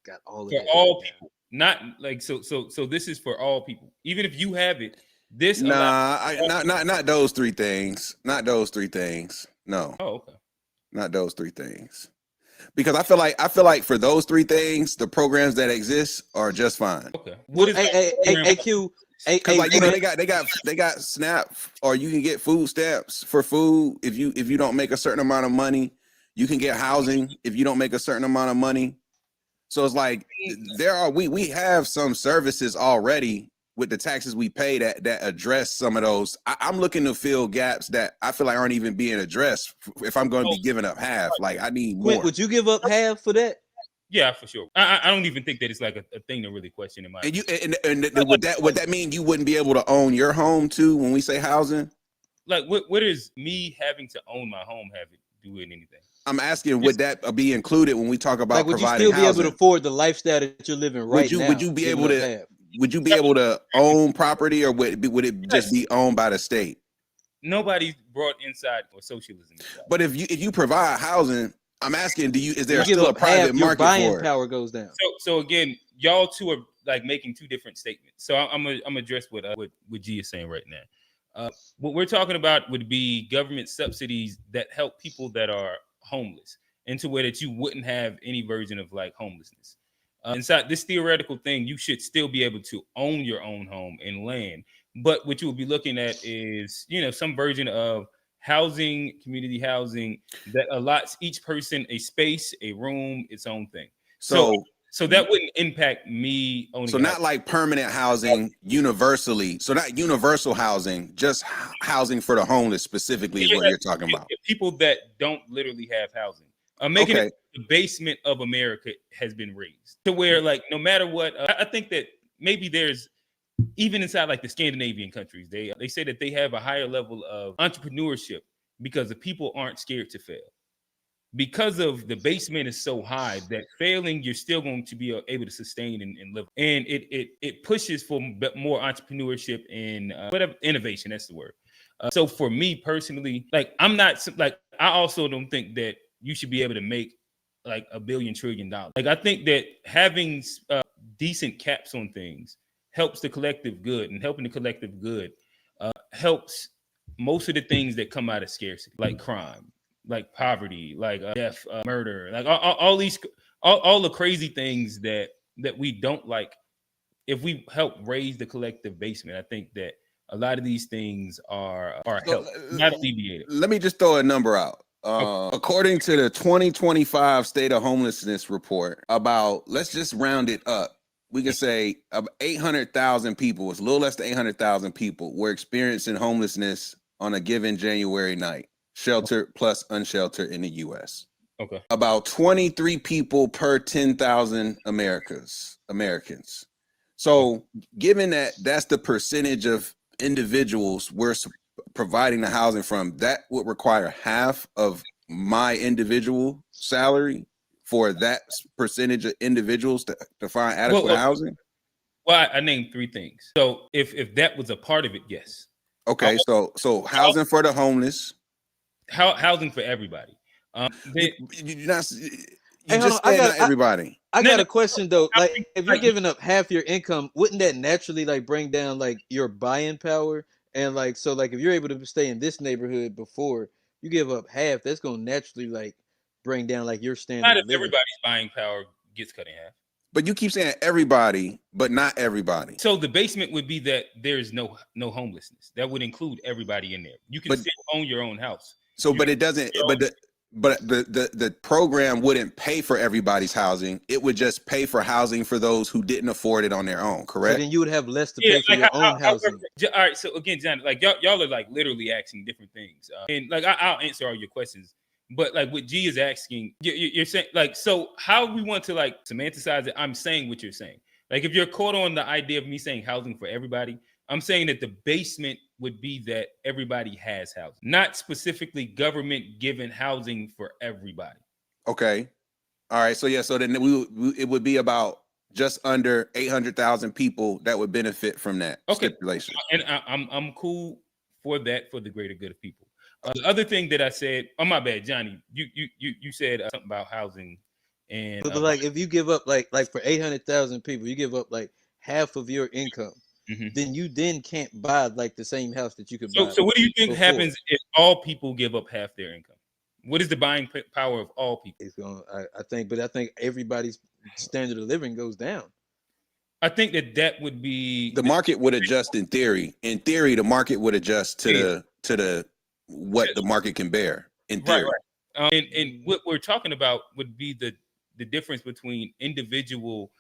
got all of for that all down. people, not like so. This is for all people, even if you have it. This allows. Nah, not those three things. Not those three things. No, Oh, okay. not those three things. Because I feel like for those three things, the programs that exist are just fine. Okay. What Well, is like hey, program? Q, Because like Grant, they got SNAP, or you can get food stamps for food if you don't make a certain amount of money. You can get housing if you don't make a certain amount of money. So it's like we have some services already with the taxes we pay that address some of those. I'm looking to fill gaps that I feel like aren't even being addressed. If I'm going to be giving up half, like I need Quint, more. would you give up half for that? Yeah, for sure. I don't even think that it's like a thing to really question in my. And would that mean you wouldn't be able to own your home too when we say housing? Like what is me having to own my home have it do with anything? I'm asking, would that be included when we talk about Like, would you providing still be able housing? to afford the lifestyle that you're living right now? Would you be giving able up to half? would you be able to own property, or would it just be owned by the state? Nobody's brought inside or socialism. Inside. But if you provide housing, I'm asking, is there You give still a up half, private your market buying for it? power goes down. So again, y'all two are like making two different statements. So I'm gonna address what G is saying right now. What we're talking about would be government subsidies that help people that are homeless into a way that you wouldn't have any version of like homelessness. Inside this theoretical thing, you should still be able to own your own home and land. But what you will be looking at is, some version of housing, community housing that allots each person a space, a room, its own thing. So that wouldn't impact me owning. So not like permanent housing universally. So not universal housing, just housing for the homeless specifically is what you're talking about. People that don't literally have housing. Making it the basement of America has been raised to where, like, no matter what, I think that maybe there's even inside like the Scandinavian countries, they say that they have a higher level of entrepreneurship because the people aren't scared to fail. Because of the basement is so high that failing, you're still going to be able to sustain and live. And it pushes for more entrepreneurship and whatever innovation. That's the word. So for me personally, like I also don't think that you should be able to make like $1 billion trillion. Like I think that having decent caps on things helps the collective good, and helping the collective good helps most of the things that come out of scarcity, like crime, like poverty, like death, murder, like all the crazy things that we don't like. If we help raise the collective basement, I think that a lot of these things are helped, not alleviated. Let me just throw a number out. According to the 2025 State of Homelessness report, about, let's just round it up, we can say 800,000 people, it's a little less than 800,000 people were experiencing homelessness on a given January night, sheltered plus unsheltered in the U.S. Okay. About 23 people per 10,000 Americans. So given that that's the percentage of individuals we're providing the housing from, that would require half of my individual salary for that percentage of individuals to find adequate housing. Well, I named three things. So if that was a part of it, yes. Okay, so housing for the homeless, housing for everybody. Not everybody. I got a question though. Like, if you're giving up half your income, wouldn't that naturally like bring down like your buying power? And like, so like, if you're able to stay in this neighborhood before you give up half, that's gonna naturally like bring down like your standard. Not if everybody's buying power gets cut in half. But you keep saying everybody, but not everybody. So the basement would be that there's no homelessness. That would include everybody in there. You can still own your own house. So, but it doesn't. But the program wouldn't pay for everybody's housing. It would just pay for housing for those who didn't afford it on their own. Correct. So then you would have less to pay for your own housing. All right. So again, John, like y'all are like literally asking different things, and like I'll answer all your questions. But like what G is asking, you're saying like, so how we want to like semanticize it? I'm saying what you're saying. Like if you're caught on the idea of me saying housing for everybody, I'm saying that the basement would be that everybody has housing, not specifically government given housing for everybody. Okay. All right. So yeah. So then it would be about just under 800,000 people that would benefit from that stipulation. And I'm cool for that, for the greater good of people. The other thing that I said, oh my bad, Johnny, you said something about housing And But like if you give up like for 800,000 people, you give up like half of your income, then you can't buy like the same house that you could buy. So what do you think before. happens if all people give up half their income? What is the buying power of all people? It's going. I think everybody's standard of living goes down. I think that would be the market would adjust in theory. In theory, the market would adjust to the what the market can bear. In theory, right. And what we're talking about would be the difference between individual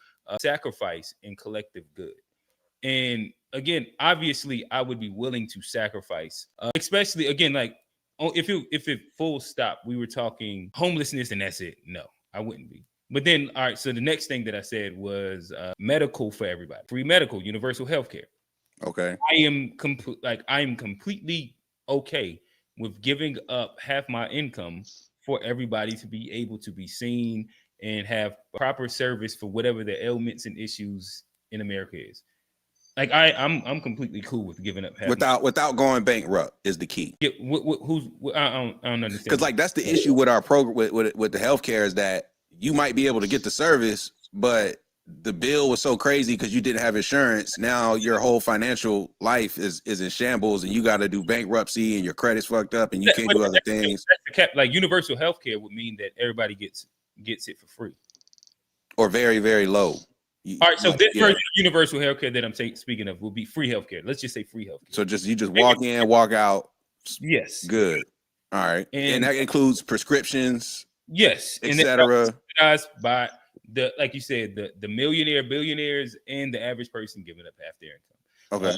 sacrifice and collective good. And again, obviously, I would be willing to sacrifice, especially again, like if it full stop, we were talking homelessness and that's it. No, I wouldn't be. But then, all right. So the next thing that I said was medical for everybody, free medical, universal healthcare. Okay. I am completely okay with giving up half my income for everybody to be able to be seen and have proper service for whatever the ailments and issues in America is. Like I'm completely cool with giving up half without going bankrupt is the key. Yeah, I don't understand. Because like that's the issue with our program with the healthcare is that you might be able to get the service, but the bill was so crazy because you didn't have insurance. Now your whole financial life is in shambles, and you got to do bankruptcy, and your credit's fucked up, and you can't do other things. That's the cap. Like universal healthcare would mean that everybody gets it for free or very, very low. All right, so this version of universal healthcare that I'm speaking of will be free healthcare. Let's just say free healthcare. So you just walk in, walk out. Yes. Good. All right, and that includes prescriptions. Yes, etc. Subsidized by like you said, the millionaire, billionaires, and the average person giving up half their income. Okay.